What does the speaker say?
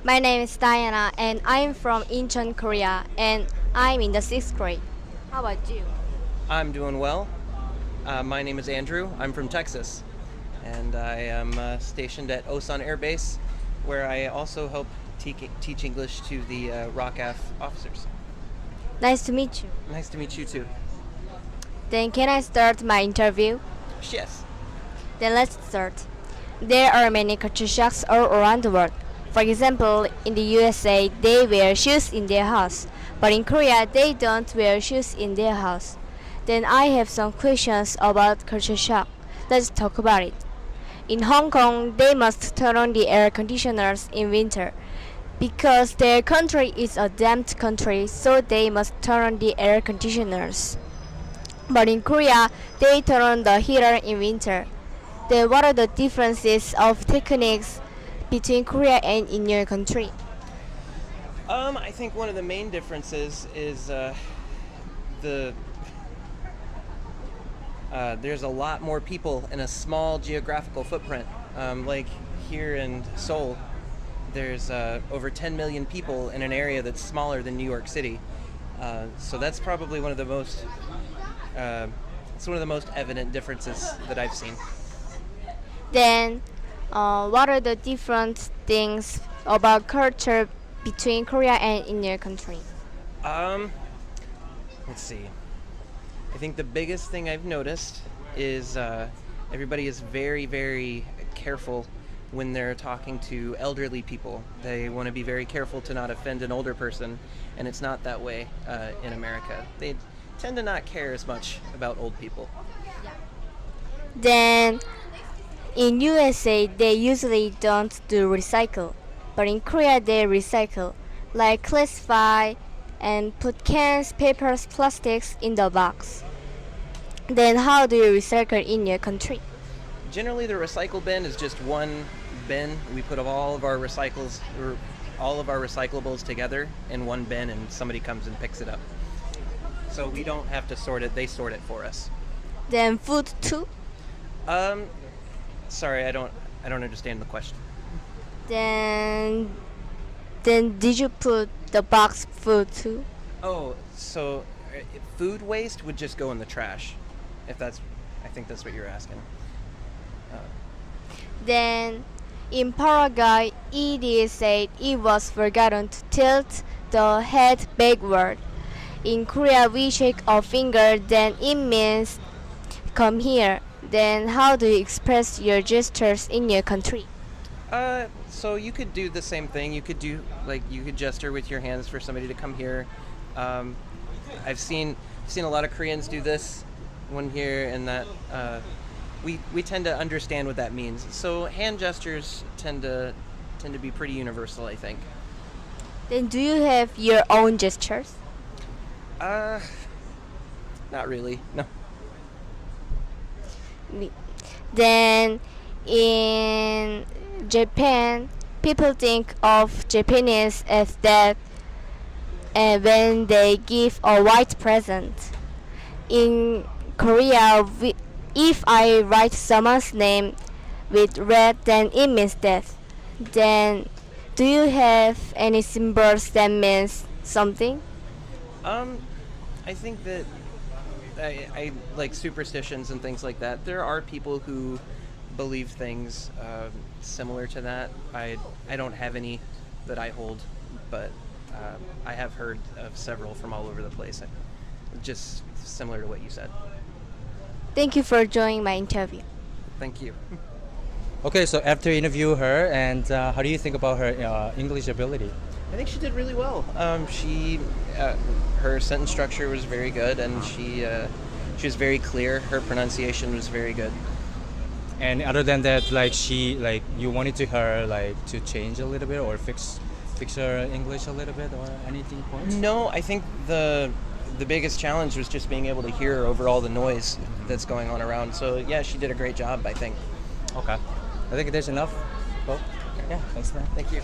My name is Diana and I'm from Incheon, Korea and I'm in the 6th grade. How about you? I'm doing well. My name is Andrew. I'm from Texas, and I am stationed at Osan Air Base, where I also help teach English to the ROCAF officers. Nice to meet you. Nice to meet you too. Then can I start my interview? Yes. Then let's start. There are many culture shocks all around the world. For example, in the USA, they wear shoes in their house, but in Korea, they don't wear shoes in their house. Then I have some questions about culture shock. Let's talk about it. In Hong Kong, they must turn on the air conditioners in winter. Because their country is a damp country, so they must turn on the air conditioners. But in Korea, they turn on the heater in winter. Then what are the differences of techniques between Korea and in your country? I think one of the main differences is there's a lot more people in a small geographical footprint. Like here in Seoul, there's over 10 million people in an area that's smaller than New York City. So that's probably one of the most evident differences that I've seen. Then what are the different things about culture between Korea and in your country? Let's see. I think the biggest thing I've noticed is everybody is very, very careful when they're talking to elderly people. They want to be very careful to not offend an older person, and it's not that way in America. They tend to not care as much about old people. Then in USA, they usually don't do recycle, but in Korea they recycle, like classify and put cans, papers, plastics in the box. Then how do you recycle in your country? Generally, the recycle bin is just one bin. We put all of our recyclables together in one bin, and somebody comes and picks it up. So we don't have to sort it; they sort it for us. Then food too? Sorry, I don't understand the question. Then did you put the box food too? Oh, so food waste would just go in the trash. I think that's what you're asking. Then in Paraguay, it is said it was forgotten to tilt the head backward. In Korea, we shake our finger, then it means come here. Then how do you express your gestures in your country? So you could do the same thing. You could gesture with your hands for somebody to come here. I've seen a lot of Koreans do this when here, and that we tend to understand what that means. So hand gestures tend to be pretty universal, I think. Then do you have your own gestures? Not really. No. Then in Japan, people think of Japanese as that when they give a white present. In Korea, if I write someone's name with red, then it means death. Then do you have any symbols that means something? I think that I like superstitions and things like that. There are people who believe things similar to that. I don't have any that I hold, but I have heard of several from all over the place, just similar to what you said. Thank you for joining my interview. Thank you. Okay, so after interview her, and how do you think about her English ability? I think she did really well. Her sentence structure was very good, and she was very clear. Her pronunciation was very good. And other than that, you wanted her to change a little bit or fix her English a little bit or anything points? No, I think the biggest challenge was just being able to hear her over all the noise that's going on around. So yeah, she did a great job, I think. Okay, I think there's enough. Well, yeah, thanks, man. Thank you.